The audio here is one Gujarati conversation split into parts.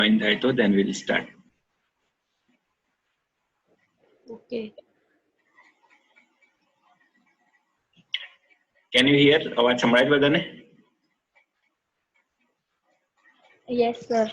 join થાય તો then we'll start. Okay. Can you hear? અવાજ સંભળાય છે બધાને? Yes, sir.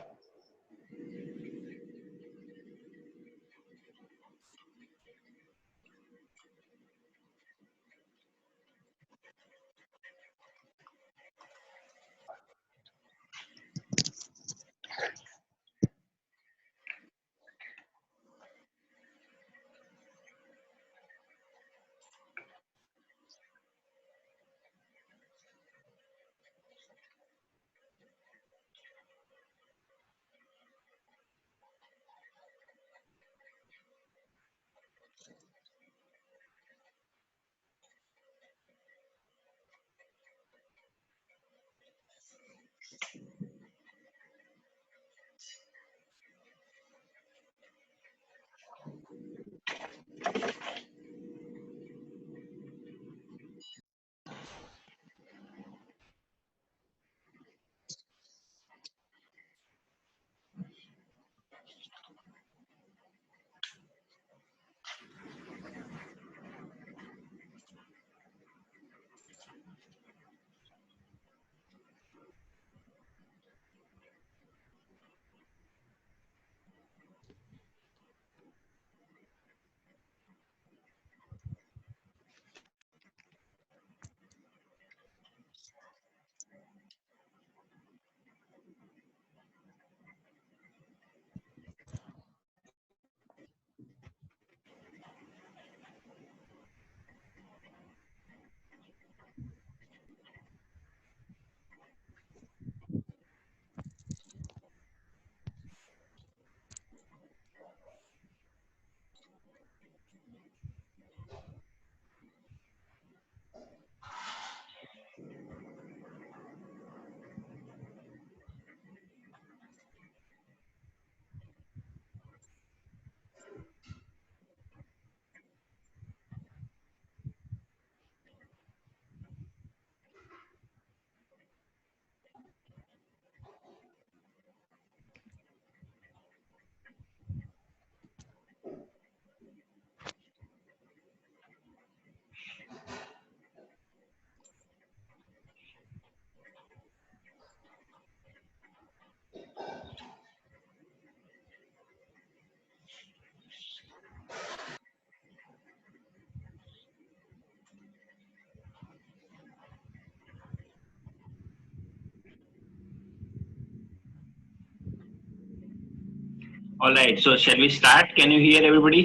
All right, so shall we start? Can you hear everybody?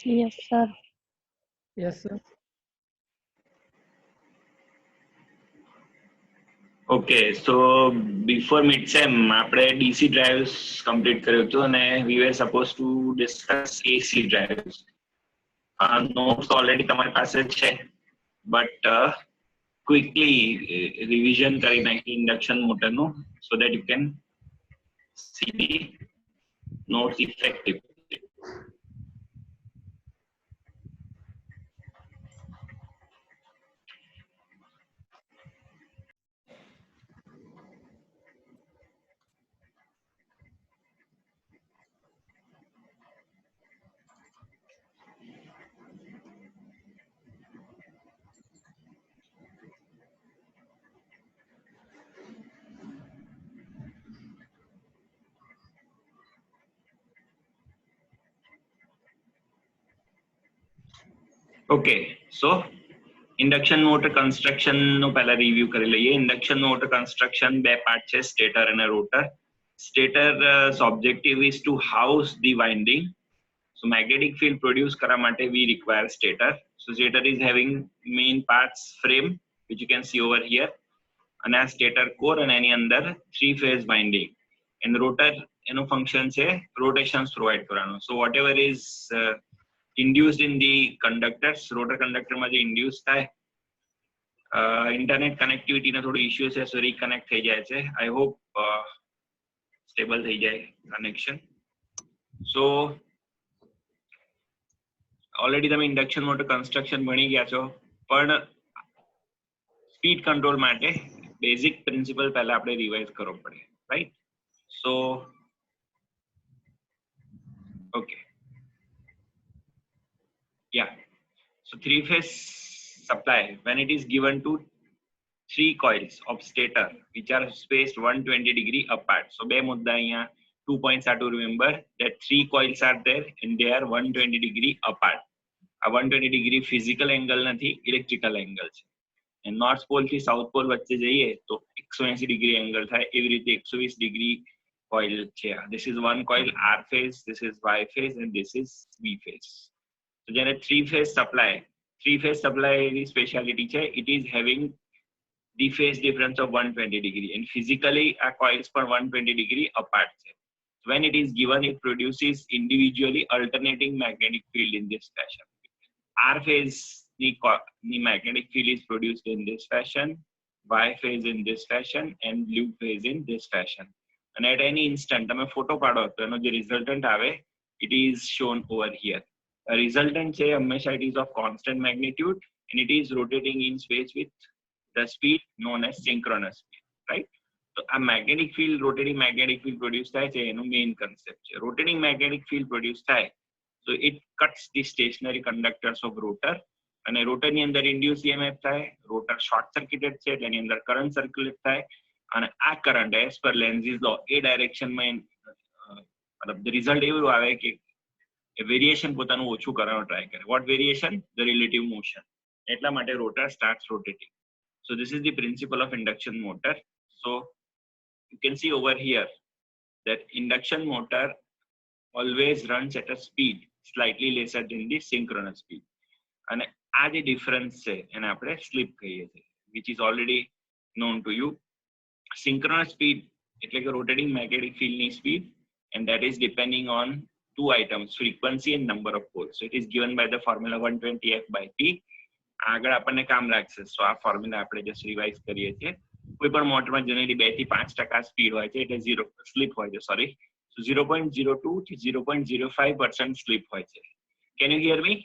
Yes, sir. Yes, sir. Okay, so before mid-sem આપણે DC drives complete કર્યું હતું અને we were supposed to discuss AC drives. Notes already તમારી પાસે છે, but quickly revision કરી નાખી induction motor નું so that you can see the notes effectively. Okay, so induction motor construction નો પહેલા રિવ્યુ કરી લઈએ. ઇન્ડક્શન મોટર કન્સ્ટ્રક્શન બે પાર્ટ છે, સ્ટેટર અને rotor. સ્ટેટર's objective is to house the winding. So magnetic field produce કરવા માટે we require stator. So stator is having main parts frame which you can see over here, અને આ stator core અને એની અંદર 3 phase winding. And rotor એનો function છે rotations provide કરવાનો. So whatever is induced in the conductors, rotor conductor માં જે induce થાય, internet connectivity ના થોડું issue છે, so reconnect થઈ જાય છે. I hope stable થઈ જાય connection. So already તમે induction motor construction ભણી ગયા છો, પણ speed control માટે basic principle પહેલા આપણે revise કરવો પડે, right? So okay, yeah, so three-phase supply, when it is given to three coils of stator which are spaced 120 degree apart. So બે મુદ્દા અહીંયા 2 points are to remember that three coils are there and they are 120 degree apart. આ 120 degree physical angle નથી, electrical angle છે. and north pole થી south pole વચ્ચે જઈએ તો 180 degree angle થાય, એવી રીતે 120 degree coil છે. This is one coil R phase, this is Y phase and this is B phase. So જ્યારે three phase supply ની speciality છે, it is having the phase difference of 120 degree and physically our coils per 120 degree apart. When it is given, it produces individually alternating magnetic field in this fashion. R phase the magnetic field is produced in this fashion, Y phase in this fashion and blue phase in this fashion. And at any instant તમે ફોટો પાડો તો એનો જે resultant આવે, it is shown over here. A resultant છે હંમેશા it is of constant magnitude and it is rotating in space with the speed known as synchronous speed, right? So a magnetic field, rotating magnetic field produce થાય છે, એનું main concept છે. Rotating magnetic field produce થાય, so it cuts the stationary conductors of rotor અને rotor ની અંદર induced EMF થાય, rotor short circuited છે એટલે એની અંદર current circulate થાય અને આ current as per Lenz's law એ direction માં મતલબ the result એવું આવે કે variation પોતાનું ઓછું કરવાનો try કરે. What variation? The relative motion. એટલા માટે rotor starts rotating. So this is the principle of induction motor. So you can see over here that induction motor always runs at a speed slightly lesser than the synchronous speed. And આ જે difference છે એને આપણે slip કહીએ છીએ, which is already known to you. Synchronous speed એટલે કે rotating magnetic field ની speed, and that is depending on two items, frequency and number of poles. So it is given by the formula 120F by P. આગળ આપણને કામ લાગશે. સો આ ફોર્મ્યુલા આપણે જસ્ટ રિવાઇઝ કરીએ છીએ. કોઈ પણ મોટરમાં જનરલી 2 થી 5% સ્પીડ હોય છે એટલે 0 સ્લીપ હોય છે, સોરી. સો 0.02 થી 0.05% સ્લીપ હોય છે. Can you hear me?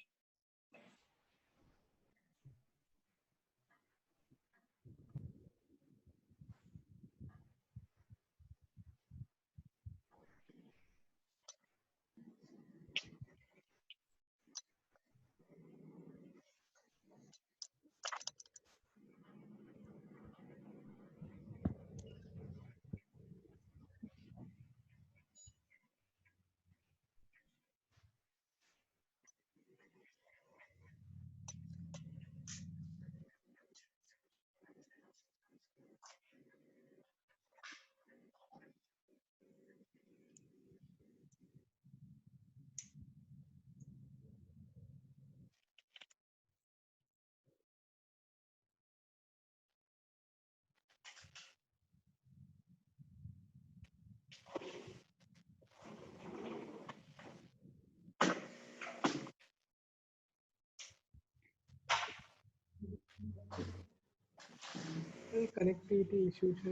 Connectivity issue છે.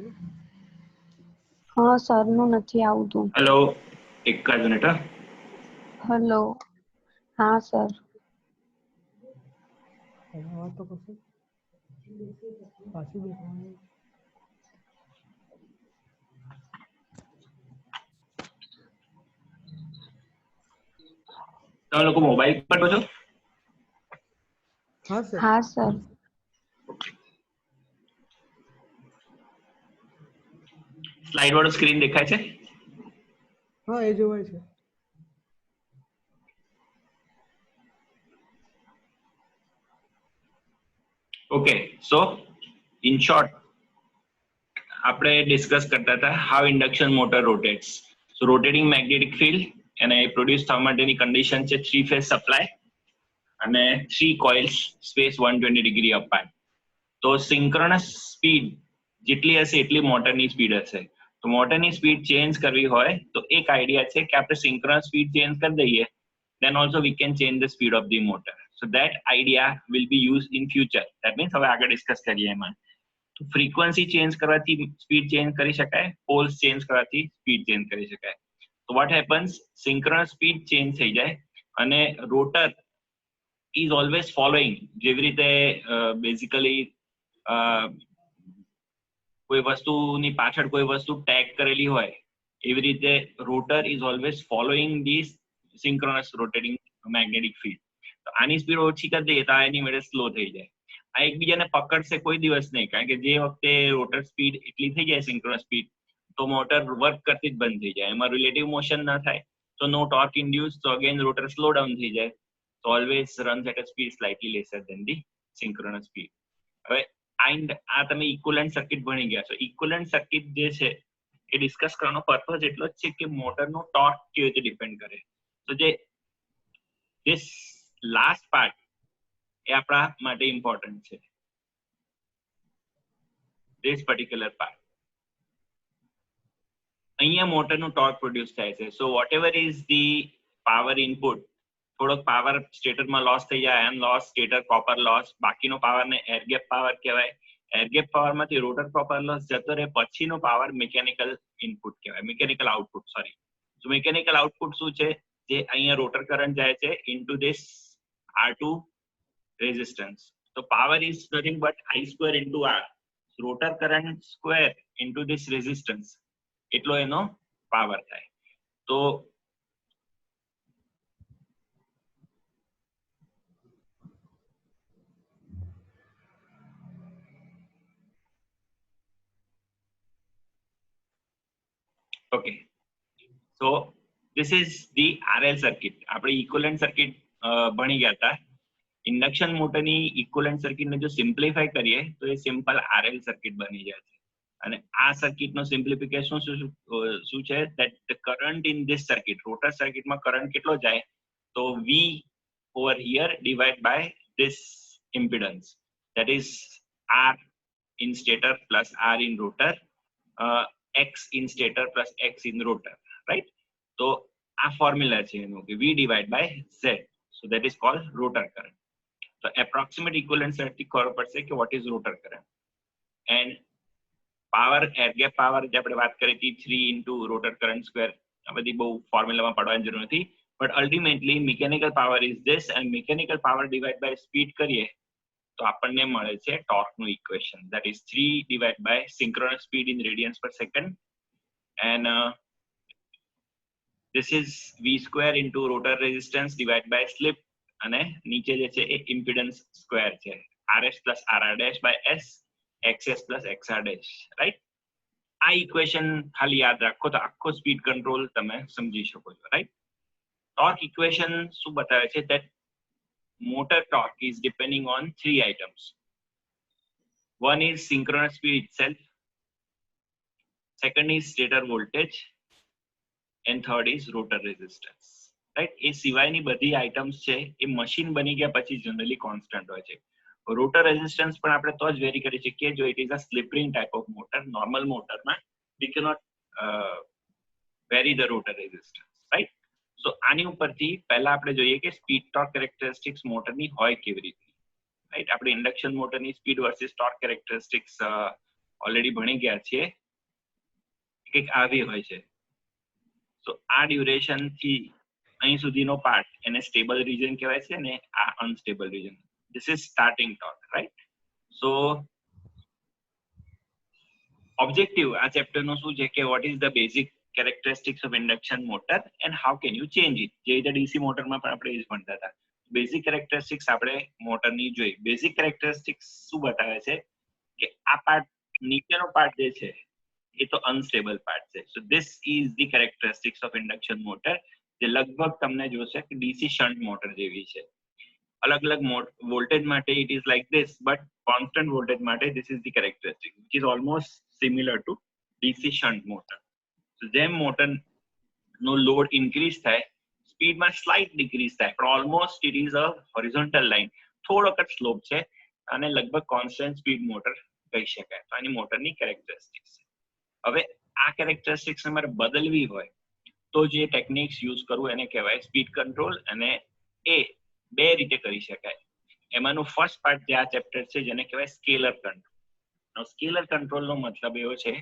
હા સરનું નથી આવતું. હેલો, એક જ મિનિટ. હેલો, હા સર. વાત તો કશું પાછું દેખાવાનું. તમે લોકો મોબાઈલ પર છો? હા સર. હા સર. સ્લાઇડ વાળો સ્ક્રીન દેખાય છે? હા એ જોવાય છે. ઓકે, સો ઇન શોર્ટ આપણે ડિસ્કસ કરતા હતા how induction motor rotates. So rotating magnetic field એને પ્રોડ્યુસ થવા માટેની કન્ડિશન છે 3 ફેઝ સપ્લાય અને 3 કોઇલ્સ સ્પેસ 120 ડિગ્રી અપાર્ટ. તો સિંક્રનસ સ્પીડ જેટલી હશે એટલી મોટરની સ્પીડ હશે. તો મોટરની સ્પીડ ચેન્જ કરવી હોય તો એક આઈડિયા છે કે આપણે સિંક્રનસ સ્પીડ ચેન્જ કરી દઈએ, then also we can change the speed of the motor. So that idea will be used in future. That means હવે આગળ ડિસ્કસ કરીએ એમાં. તો ફ્રીક્વન્સી ચેન્જ કરવાથી સ્પીડ ચેન્જ કરી શકાય, પોલ્સ ચેન્જ કરવાથી સ્પીડ ચેન્જ કરી શકાય. તો what happens, synchronous speed change થઈ જાય અને રોટર is always following. જેવી રીતે બેઝિકલી કોઈ વસ્તુની પાછળ કોઈ વસ્તુ ટેગ કરેલી હોય એવી રીતે rotor is always following the synchronous rotating magnetic field. તો આની સ્પીડ ઓછી કરી દઈએ તો આ એની વડે સ્લો થઈ જાય. આ એકબીજાને પકડશે કોઈ દિવસ નહીં, કારણ કે જે વખતે રોટર સ્પીડ એટલી થઈ જાય સિંક્રોનસ સ્પીડ, તો મોટર વર્ક કરતી જ બંધ થઈ જાય, એમાં રિલેટિવ મોશન ના થાય, તો નો ટોર્ક ઇન્ડ્યુસ, તો અગેન રોટર સ્લો ડાઉન થઈ જાય. તો always runs at a speed slightly lesser than the synchronous speed. હવે આ તમે ઇક્વિવેલન્ટ સર્કિટ ભણી ગયા છો. ઇક્વિવેલન્ટ સર્કિટ જે છે એ ડિસ્કસ કરવાનો પર્પઝ એટલો જ છે કે મોટરનો ટોર્ક કેવી રીતે ડિપેન્ડ કરે. તો જે ધીસ લાસ્ટ પાર્ટ એ આપણા માટે ઇમ્પોર્ટન્ટ છે, ધીસ પર્ટિક્યુલર પાર્ટ. અહીંયા મોટરનું ટોર્ક પ્રોડ્યુસ થાય છે. So whatever is the power input, થોડોક પાવર સ્ટેટરમાં લોસ થઈ જાય, iron loss, stator copper loss, બાકીનો પાવરને એર ગેપ પાવર કહેવાય. એર ગેપ પાવરમાંથી રોટર કોપર લોસ જતો રહે, પછીનો પાવર મિકેનિકલ ઇનપુટ કહેવાય, મિકેનિકલ આઉટપુટ, સોરી. તો મિકેનિકલ આઉટપુટ શું છે? જે અહીંયા રોટર કરંટ જાય છે ઇનટુ ધીસ R2 રેઝિસ્ટન્સ. તો power is nothing but I² into R, rotor current square into this resistance, એટલો એનો પાવર થાય. તો okay, so this is the RL circuit. આપણે ઇક્વિવેલન્ટ સર્કિટ ભણી ગયા હતા. ઇન્ડક્શન મોટરની ઇક્વિવેલન્ટ સર્કિટને જો સિમ્પ્લિફાય કરીએ તો એ સિમ્પલ RL સર્કિટ બની જાય છે. અને આ સર્કિટનો સિમ્પ્લિફિકેશન શું છે? That the current in this circuit, rotor સર્કિટમાં કરંટ કેટલો જાય? તો V over here divided by this impedance, that is R in stator plus R in rotor, X in stator plus X in rotor, right? So આ ફોર્મ્યુલા છે એનો કે V divided by Z, so that is called rotor current. So approximate equivalent circuit ખબર પડશે કે what is rotor current. And power, air gap power જે આપણે વાત કરી હતી 3 ઇન્ટુ રોટર કરંટ સ્ક્વેર, આ બધી બહુ ફોર્મ્યુલામાં પડવાની જરૂર નથી. But ultimately mechanical power is this, and mechanical power divide by speed કરીએ તો આપણને મળે છે ટોર્કનું equation, that is 3 divide by synchronous speed in radians per second, and this is V² into rotor resistance divide by slip, અને નીચે જે છે એ ઇમ્પિડન્સ સ્ક્વેર છે, RS plus RR dash by S, XS plus XR dash, right? આ ઇક્વેશન ખાલી યાદ રાખો તો આખો સ્પીડ કંટ્રોલ તમે સમજી શકો છો, રાઈટ? ટોર્ક ઇક્વેશન શું બતાવે છે? that motor torque is depending on 3 items. One is synchronous speed itself, second is stator voltage, and third is rotor resistance, right? એ સિવાયની બધી આઇટમ્સ છે એ મશીન બની ગયા પછી જનરલી કોન્સ્ટન્ટ હોય છે. રોટર રેઝિસ્ટન્સ પણ આપણે તો જ વેરી કરી શકીએ જો it is a slip ring type of motor. Normal મોટરમાં we cannot vary the rotor resistance, right? So આની ઉપરથી પહેલા આપણે જોઈએ કે સ્પીડ ટોર્ક કેરેક્ટરિસ્ટિક્સ મોટરની હોય કેવી રીતે, રાઈટ? આપણે ઇન્ડક્શન મોટરની speed versus torque characteristics already ભણી ગયા છીએ. કંઈક આવી હોય છે. સો આ ડ્યુરેશન થી અહીં સુધીનો પાર્ટ એને સ્ટેબલ રીજન કહેવાય છે ને આ unstable region. This is starting torque, right? So objective આ ચેપ્ટર નું શું છે કે what is the basic characteristics of induction motor and how can you change it? જે રીતે ડીસી મોટરમાં પણ આપણે એ જ ભણતા હતા. બેઝિક કેરેક્ટરિસ્ટિક્સ આપણે મોટરની જોઈ. બેઝિક કેરેક્ટરિસ્ટિક્સ શું બતાવે છે કે આ પાર્ટ, નીચેનો પાર્ટ જે છે એ તો અનસ્ટેબલ પાર્ટ છે. So this is the characteristics of induction motor, જે લગભગ તમને જોશે કે ડીસી શન્ટ મોટર જેવી છે. अलग अलग voltage માટે it is like this, but constant voltage માટે this is the characteristic which is almost similar to DC shunt motor. So જેમ મોટર નો લોડ ઇન્ક્રીઝ થાય સ્પીડમાં સ્લાઇટ ડિક્રીઝ થાય, પણ almost it is a horizontal line, થોડોક જ સ્લોપ છે અને લગભગ કોન્સ્ટન્ટ સ્પીડ મોટર કહી શકાય. તો આની મોટરની કેરેક્ટરિસ્ટિક્સ છે. હવે આ કેરેક્ટરિસ્ટિક્સ તમારે બદલવી હોય તો જે ટેકનિક્સ યુઝ કરવું એને કહેવાય સ્પીડ કંટ્રોલ, અને એ બે રીતે કરી શકાય. એમાંનું ફર્સ્ટ પાર્ટ જે આ ચેપ્ટર છે જેને કહેવાય સ્કેલર કંટ્રોલ. સ્કેલર કંટ્રોલનો મતલબ એવો છે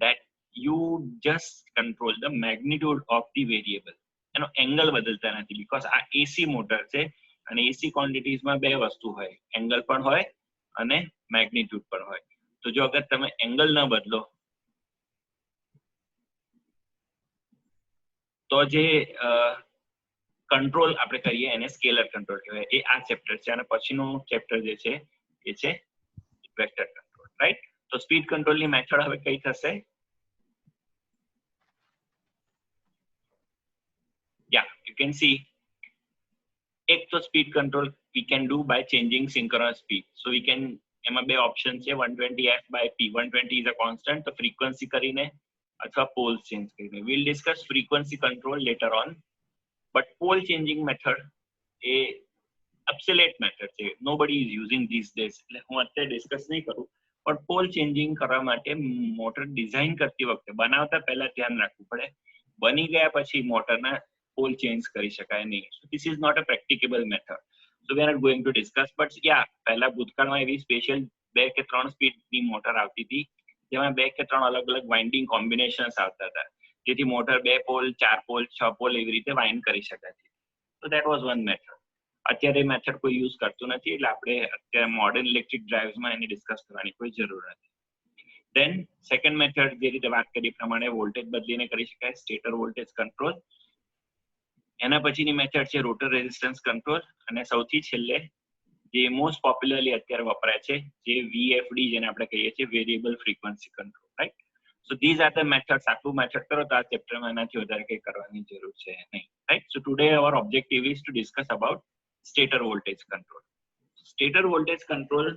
that you just control the magnitude of the variable. એનો એંગલ બદલતા નથી, બીકોઝ આ એસી મોટર છે અને એસી ક્વોન્ટિટીઝમાં બે વસ્તુ હોય, એંગલ પણ હોય અને મેગ્નિટ્યુડ પણ હોય. તો જો અગર તમે એંગલ ન બદલો તો જે કંટ્રોલ આપણે કરીએ એને સ્કેલર કંટ્રોલ કહેવાય. એ આ ચેપ્ટર છે અને પછીનું ચેપ્ટર જે છે એ છે વેક્ટર કંટ્રોલ, રાઈટ? તો સ્પીડ કંટ્રોલની મેથડ હવે કઈ થશે? Yeah, you can see એક તો speed control we can do by changing synchronous speed. So we can, એમાં બે ઓપ્શન છે, 120f by p. 120 is a constant, તો ફ્રીક્વન્સી કરીને અથવા પોલ્સ ચેન્જ કરીને. we'll discuss frequency control later on, but pole changing method A obsolete method છે, nobody is using these days, એટલે હું અત્યારે ડિસ્કસ નહીં કરું. પણ પોલ ચેન્જિંગ કરવા માટે મોટર ડિઝાઇન કરતી વખતે બનાવતા પહેલા ધ્યાન રાખવું પડે. બની ગયા પછી મોટરના પોલ ચેન્જ કરી શકાય નહીં. So this is not a practicable method, so we are not going to discuss, but yeah, પહેલા ભૂતકાળમાં એવી સ્પેશિયલ 2 કે 3 સ્પીડની મોટર આવતી હતી જેમાં 2 કે 3 અલગ અલગ વાઇન્ડિંગ કોમ્બિનેશન્સ આવતા હતા, જેથી મોટર 2 પોલ 4 પોલ 6 પોલ એવી રીતે વાઇન્ડ કરી શકાતી. So that was one method. અત્યારે મેથડ કોઈ યુઝ કરતું નથી, એટલે આપણે અત્યારે મોડર્ન ઇલેક્ટ્રિક ડ્રાઇવ્સમાં એની ડિસ્કસ કરવાની કોઈ જરૂર નથી. ધેન સેકન્ડ મેથડ જે રીતે વાત કરી પ્રમાણે વોલ્ટેજ બદલીને કરી શકાય, સ્ટેટર વોલ્ટેજ કંટ્રોલ. એના પછીની મેથડ છે રોટર રેઝિસ્ટન્સ કંટ્રોલ, અને સૌથી છેલ્લે જે મોસ્ટ પોપ્યુલરલી અત્યારે વપરાય છે જે VFD જેને આપણે કહીએ છીએ variable frequency control, right? So these are the methods. આટલું મેથડ કરો તો આ ચેપ્ટરમાં એનાથી વધારે કંઈ કરવાની જરૂર છે નહીં, right? So today our objective is to discuss about stator voltage control. Stator voltage control,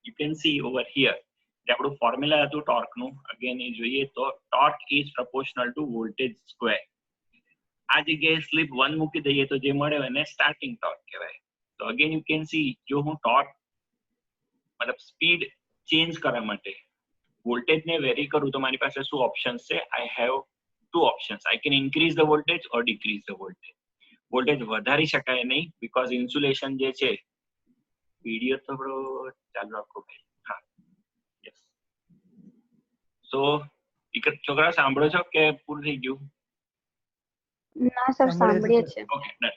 you can see over here, જે આપણું ફોર્મ્યુલા હતું ટોર્કનું, અગેન એ જોઈએ તો torque is proportional two voltage square. આ જગ્યાએ સ્લિપ 1 મૂકી દઈએ તો જે મળે એને સ્ટાર્ટિંગ ટોર્ક કહેવાય. તો અગેન યુ કેન સી, જો હું ટોર્ક મતલબ સ્પીડ ચેન્જ કરવા માટે વોલ્ટેજને વેરી કરું તો મારી પાસે શું ઓપ્શન્સ છે? I have 2 options. I can increase the voltage or decrease the voltage. Voltage વધારી શકાય નહીં બીકોઝ ઇન્સ્યુલેશન જે છે, વિડીયો થોડો ચાલુ રાખો ભાઈ. હા, યસ. સો છોકરા સાંભળો છો કે પૂરું થઈ ગયું? ના સર, સાંભળીએ છે. Okay, done.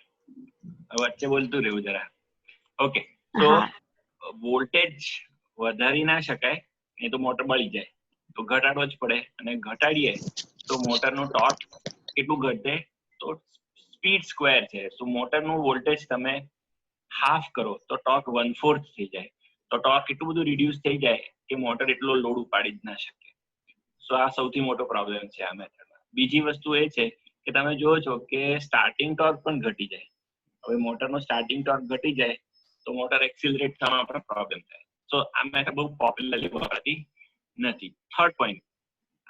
વચ્ચે બોલતું રહેવું જરા. ઓકે, તો વોલ્ટેજ વધારી ના શકાય, નહીં તો મોટર બળી જાય, તો ઘટાડવો જ પડે. અને ઘટાડીએ તો મોટરનું ટોર્ક કેટલું ઘટે? તો સ્પીડ સ્ક્વેર છે. સો મોટરનું વોલ્ટેજ તમે હાફ કરો તો ટોર્ક 1/4 થઈ જાય. તો ટોર્ક એટલું બધું રિડ્યુસ થઈ જાય કે મોટર એટલો લોડ ઉપાડી જ ના શકે. સો આ સૌથી મોટો પ્રોબ્લેમ છે આ મેથડમાં. બીજી વસ્તુ એ છે કે તમે જુઓ છો કે સ્ટાર્ટિંગ ટોર્ક પણ ઘટી જાય. હવે મોટરનો સ્ટાર્ટિંગ ટોર્ક ઘટી જાય તો મોટર એક્સિલરેટ થવામાં પણ પ્રોબ્લેમ થાય. સો આ મેથડ બહુ પોપ્યુલરલી વપરાતી નથી. થર્ડ પોઈન્ટ,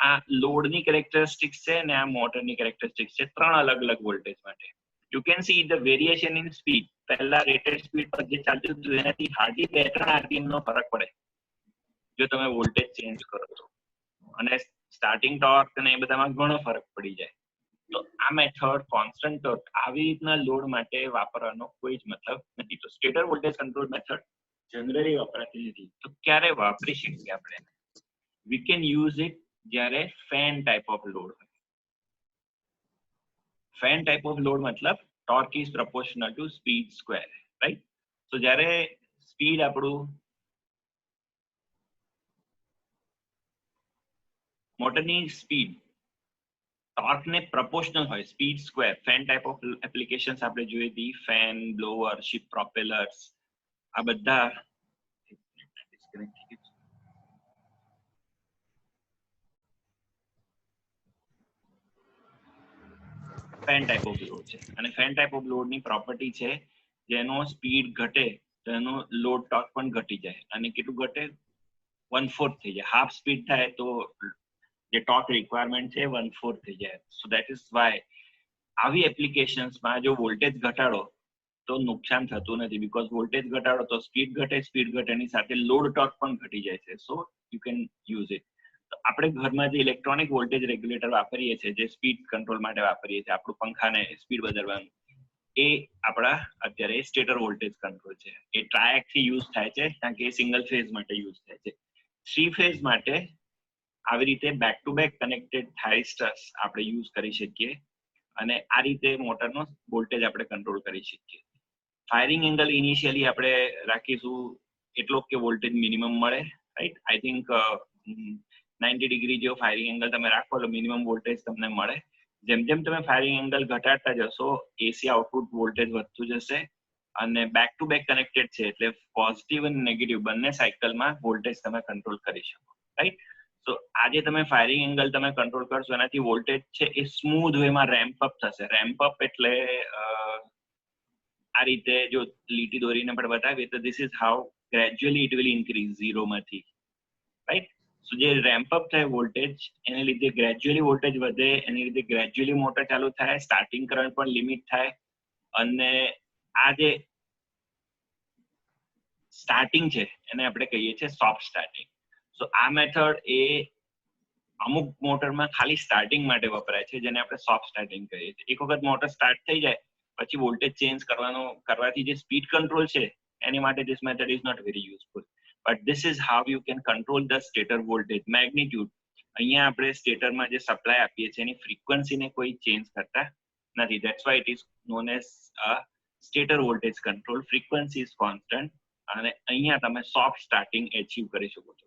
આ લોડની કેરેક્ટરિસ્ટિક્સ છે અને આ મોટરની કેરેક્ટરિસ્ટિક્સ છે, 3 અલગ અલગ વોલ્ટેજ માટે. You can see the variation in speed. પહેલા રેટેડ સ્પીડ પર જે ચાલતું હતું એનાથી હાર્ડલી 2-3 RPM નો ફરક પડે જો તમે વોલ્ટેજ ચેન્જ કરો તો, અને સ્ટાર્ટિંગ ટોર્ક અને એ બધામાં ઘણો ફરક પડી જાય. તો આ મેથડ કોન્સ્ટન્ટ ટોર્ક આવી રીતના લોડ માટે વાપરવાનો કોઈ જ મતલબ નથી. તો stator voltage control method generally વપરાતી નથી. તો ક્યારે વાપરી શકીએ આપણે? વી કેન યુઝ ઇટ જ્યારે ફેન ટાઈપ ઓફ લોડ હોય. ફેન ટાઈપ ઓફ લોડ મતલબ torque is proportional two speed square, right? તો જ્યારે સ્પીડ આપણું મોટરની સ્પીડ ટોર્કને પ્રપોર્શનલ હોય, speed square. Fan type of applications આપણે જોઈ હતી, ફેન, બ્લોઅર, શિપ પ્રોપેલર્સ, આ બધા ફેન ટાઈપ ઓફ લોડ છે. અને ફેન ટાઈપ ઓફ લોડની પ્રોપર્ટી છે જેનો સ્પીડ ઘટે તો એનો લોડ ટોર્ક પણ ઘટી જાય. અને કેટલું ઘટે? 1/4 થઈ જાય. હાફ સ્પીડ થાય તો જે ટોર્ક રિક્વાયરમેન્ટ છે 1/4 થઈ જાય. સો દેટ ઇઝ વાય આવી એપ્લિકેશન્સમાં જો વોલ્ટેજ ઘટાડો તો નુકસાન થતું નથી, બીકોઝ વોલ્ટેજ ઘટાડો તો સ્પીડ ઘટે, સ્પીડ ઘટેની સાથે લોડ ટોર્ક પણ ઘટી જાય છે. So you can use it. તો આપણે ઘરમાં જે ઇલેક્ટ્રોનિક વોલ્ટેજ રેગ્યુલેટર વાપરીએ છીએ, જે સ્પીડ કંટ્રોલ માટે વાપરીએ છીએ, આપણું પંખાને સ્પીડ બદલવાનું, એ આપણા અત્યારે સ્ટેટર વોલ્ટેજ કંટ્રોલ છે. એ ટ્રાયક થી યુઝ થાય છે કારણ કે એ સિંગલ ફેઝ માટે યુઝ થાય છે. 3 ફેઝ માટે આવી રીતે બેક ટુ બેક કનેક્ટેડ થાઇસ્ટર્સ આપણે યુઝ કરી શકીએ અને આ રીતે મોટરનો વોલ્ટેજ આપણે કંટ્રોલ કરી શકીએ. ફાયરિંગ એંગલ ઇનિશિયલી આપણે રાખીશું એટલો કે વોલ્ટેજ મિનિમમ મળે, રાઈટ? આઈ થિંક 90 ડિગ્રી જેવો ફાયરિંગ એંગલ તમે રાખો તો મિનિમમ વોલ્ટેજ તમને મળે. જેમ જેમ તમે ફાયરિંગ એંગલ ઘટાડતા જશો એસી આઉટપુટ વોલ્ટેજ વધતું જશે અને બેક ટુ બેક કનેક્ટેડ છે એટલે પોઝિટિવ અને નેગેટિવ બંને સાયકલમાં વોલ્ટેજ તમે કંટ્રોલ કરી શકો, રાઈટ? તો આજે તમે ફાયરિંગ એંગલ તમે કંટ્રોલ કરશો એનાથી વોલ્ટેજ છે એ સ્મૂધ વેમાં રેમ્પ અપ થશે. રેમ્પ અપ એટલે આ રીતે જો લીટી દોરીને પણ બતાવીએ તો this is how gradually it will increase ઝીરોમાંથી, રાઈટ? સો જે રેમ્પ અપ થાય વોલ્ટેજ એને લીધે ગ્રેજ્યુઅલી વોલ્ટેજ વધે, એની લીધે ગ્રેજ્યુઅલી મોટર ચાલુ થાય, સ્ટાર્ટિંગ કરંટ પણ લિમિટ થાય અને આ જે સ્ટાર્ટિંગ છે એને આપણે કહીએ છીએ સોફ્ટ સ્ટાર્ટિંગ. સો આ મેથડ એ અમુક મોટરમાં ખાલી સ્ટાર્ટિંગ માટે વપરાય છે જેને આપણે સોફ્ટ સ્ટાર્ટિંગ કહીએ છીએ. એક વખત મોટર સ્ટાર્ટ થઈ જાય પછી વોલ્ટેજ ચેન્જ કરવાથી જે સ્પીડ કંટ્રોલ છે એની માટે this method is not very useful, but this is how you can control the stator voltage magnitude. અહીંયા આપણે સ્ટેટરમાં જે સપ્લાય આપીએ છીએ એની ફ્રીક્વન્સીને કોઈ ચેન્જ કરતા નથી. that's why it is known as a stator voltage control. frequency is constant અને અહીંયા તમે સોફ્ટ સ્ટાર્ટિંગ અચીવ કરી શકો છો.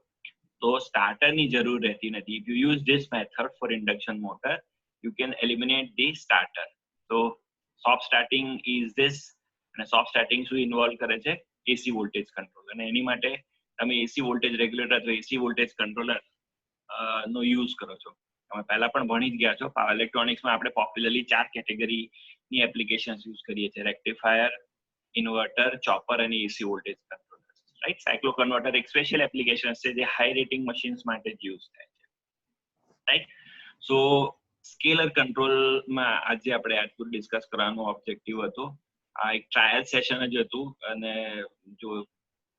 તો સ્ટાર્ટરની જરૂર રહેતી નથી. if you use this method for induction motor you can eliminate the starter. so soft starting is this, અને સોફ્ટ સ્ટાર્ટિંગ શું ઇન્વોલ્વ કરે છે? AC voltage control. અને એની માટે તમે એસી વોલ્ટેજ રેગ્યુલેટર અથવા એસી વોલ્ટેજ કંટ્રોલર નો યુઝ કરો છો. તમે પહેલા પણ ભણી જ ગયા છો. પાવર ઇલેક્ટ્રોનિક્સમાં આપણે પોપ્યુલરલી 4 કેટેગરીની એપ્લિકેશન્સ યુઝ કરીએ છીએ: રેક્ટિફાયર, ઇન્વર્ટર, ચોપર અને એસી વોલ્ટેજ કંટ્રોલર, રાઈટ? સાયક્લો કન્વર્ટર એક સ્પેશિયલ એપ્લિકેશન છે જે હાઈ રેટિંગ મશીન્સ માટે જ યુઝ થાય છે, રાઈટ? સો સ્કેલર કંટ્રોલમાં આજે આપણે આજનું ડિસ્કસ કરવાનો ઓબ્જેક્ટિવ હતો. આ એક ટ્રાયલ સેશન જ હતું અને જો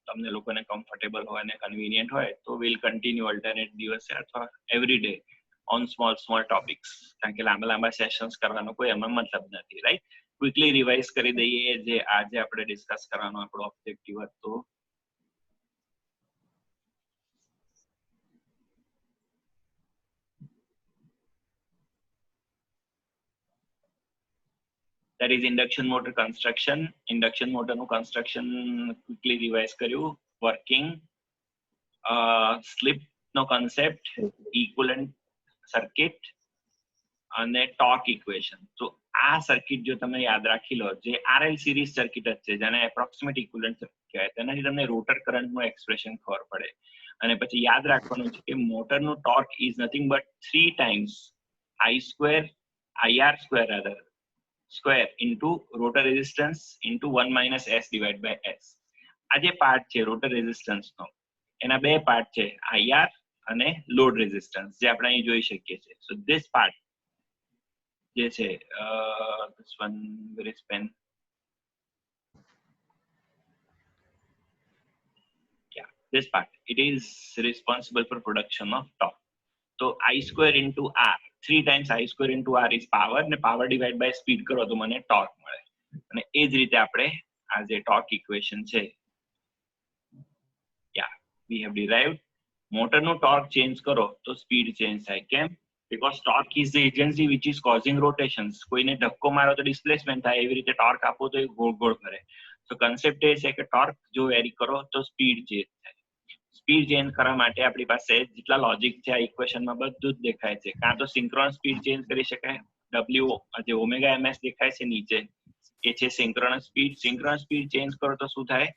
તમને લોકોને કમ્ફર્ટેબલ હોય અને કન્વીનિયન્ટ હોય તો વિલ કન્ટિન્યુ અલ્ટરનેટ દિવસે અથવા every day on small topics, કારણ કે લાંબા સેશન્સ કરવાનો કોઈ એમાં મતલબ નથી, રાઈટ? ક્વિકલી રિવાઇઝ કરી દઈએ જે આજે આપણે ડિસ્કસ કરવાનો આપણો ઓબ્જેક્ટિવ હતો. that is induction motor construction. induction motor નું construction quickly revise કર્યું. working, slip નો concept, equivalent circuit અને torque equation. તો આ સર્કિટ જો તમે યાદ રાખી લો, જે RL સિરીઝ સર્કિટ જ છે જેને એપ્રોક્સિમેટ ઇક્વિવેલન્ટ સર્કિટ કહેવાય, તેનાથી તમને રોટર કરંટનું એક્સપ્રેશન ખબર પડે. અને પછી યાદ રાખવાનું છે કે મોટરનું torque is nothing but 3 times IR square into rotor resistance into 1 minus s divided by s. આ જે પાર્ટ છે રોટર રેઝિસ્ટન્સ નો, એના બે પાર્ટ છે, IR અને લોડ રેઝિસ્ટન્સ, જે આપણે અહીં જોઈ શકીએ છીએ. સો ધીસ પાર્ટ જે છે this one where is pen, yeah, this part, it is responsible for production of torque. So I square into R, 3 times I square into R is power, અને power divided by speed કરો તો મને torque મળે. અને એ જ રીતે આપણે આ જે torque equation છે, yeah, we have derived. મોટરનો ટોર્ક ચેન્જ કરો તો સ્પીડ ચેન્જ થાય. કેમ? because torque is the agency which is causing rotations. કોઈને ધક્કો મારો તો ડિસ્પ્લેસમેન્ટ થાય, એવી રીતે ટોર્ક આપો તો એ ગોળ ગોળ ફરે. સો કન્સેપ્ટ એ છે કે ટોર્ક જો વેરી કરો તો સ્પીડ ચેન્જ થાય. સ્પીડ ચેન્જ કરવા માટે આપણી પાસે જેટલા લોજિક છે આ ઇક્વેશનમાં બધું જ દેખાય છે. કાં તો સિંક્રોનસ સ્પીડ ચેન્જ કરી શકાય, W જે ઓમેગા ms દેખાય છે નીચે એ છે synchronous speed. Synchronous speed change કરો તો શું થાય?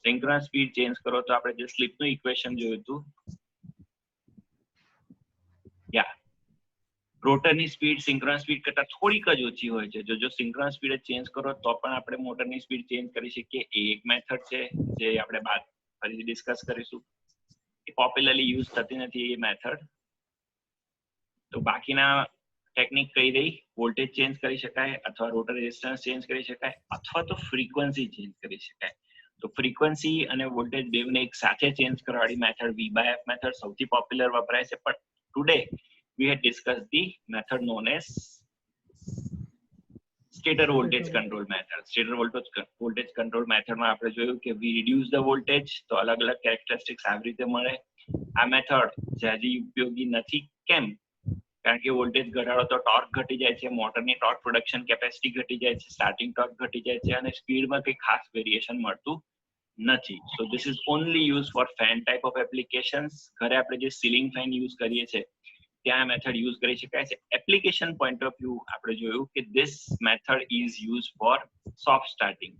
સિંક્રોનસ સ્પીડ ચેન્જ કરો તો આપણે જે સ્લીપનું ઇક્વેશન જોયું હતું, રોટરની સ્પીડ સિંક્રોનસ સ્પીડ કરતા થોડીક જ ઓછી હોય છે. જો સિંક્રોનસ સ્પીડ ચેન્જ કરો તો પણ આપણે મોટરની સ્પીડ ચેન્જ કરી શકીએ. એ એક મેથડ છે જે આપણે બાદ ફરીથી ડિસ્કસ કરીશું. એ પોપ્યુલરલી યુઝ થતી નથી એ મેથડ. તો બાકીના ટેકનિક કહી દઈ, વોલ્ટેજ ચેન્જ કરી શકાય અથવા રોટર રેઝિસ્ટન્સ ચેન્જ કરી શકાય અથવા તો ફ્રીક્વન્સી ચેન્જ કરી શકાય. તો ફ્રીક્વન્સી અને વોલ્ટેજ બેવને એક સાથે ચેન્જ કરવાળી મેથડ V/F મેથડ સૌથી પોપ્યુલર વપરાય છે. પણ today we had discussed the method known as stator voltage control method. stator voltage control method માં આપણે જોયું કે we reduce the voltage, તો અલગ અલગ characteristics આવી રીતે મળે. આ મેથડ જ્યાંથી ઉપયોગી નથી. કેમ? કારણ કે વોલ્ટેજ ઘટાડો તો ટોર્ક ઘટી જાય છે, મોટરની ટોર્ક પ્રોડક્શન કેપેસિટી ઘટી જાય છે, સ્ટાર્ટિંગ ટોર્ક ઘટી જાય છે અને સ્પીડમાં કંઈ ખાસ વેરિએશન મળતું નથી. સો this is only used for fan type of applications. ઘરે આપણે જે સીલિંગ ફેન યુઝ કરીએ છીએ ત્યાં મેથડ યુઝ કરી શકાય છે. એપ્લિકેશન પોઈન્ટ ઓફ વ્યૂ આપણે જોયું કે this method is used for soft starting.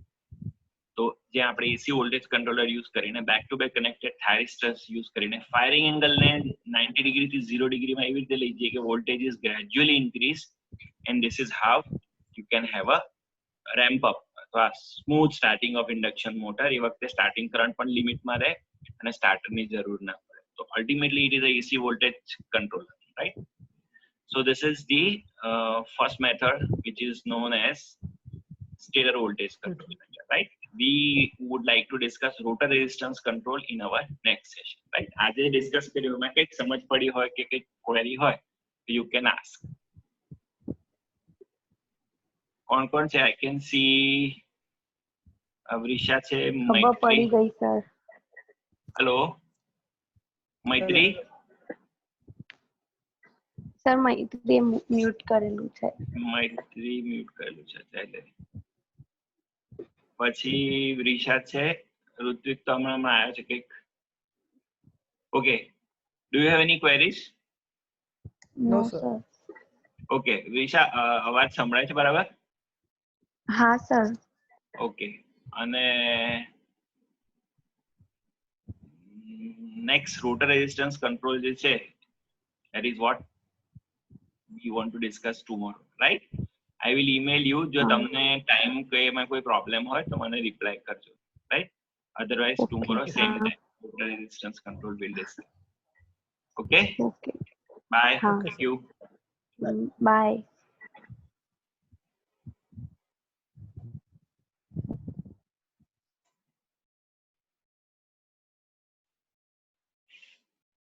તો જે આપણે એસી વોલ્ટેજ કંટ્રોલર યુઝ કરીને back to back connected thyristors use કરીને ફાયરિંગ એંગલને 90 ડિગ્રી થી 0 ડિગ્રીમાં એવી રીતે લઈ જઈએ કે voltage is gradually increase and this is how you can have a ramp up અથવા smooth starting of induction motor. એ વખતે સ્ટાર્ટિંગ કરંટ પણ લિમિટમાં રહે અને સ્ટાર્ટરની જરૂર ના પડે. તો ultimately it is a AC voltage controller, right? So this is the first method which is known as stator voltage control, right? We would like to discuss rotor resistance control in our next session, right? आज discuss करियो में कई समझ पड़ी हो कि कई query हो तो you can ask. कौन से I can see अवरिशा છે, ખબર પડી ગઈ સર. हेलो मैत्री સર મૈત્રીએ મ્યુટ કરેલું છે. मैत्री म्यूट કરેલું છે એટલે પછી રિશા છે, ઋત્વિક તો હમણાં આવ્યો છે કંઈક. Okay, do you have any queries? No sir. Sir. Okay Risha, અવાજ સંભળાય છે બરાબર? હા સર. ઓકે, અને નેક્સ્ટ રોટર રેઝિસ્ટન્સ કંટ્રોલ જે છે that is what we want to discuss tomorrow, right? I will email you. જો તમને ટાઈમ માં કોઈ પ્રોબ્લેમ હોય તો મને રિપ્લાય કરજો, right? Otherwise Okay. tomorrow same time rotor resistance control will discuss. Okay, okay. bye. હા. Thank you. બાય.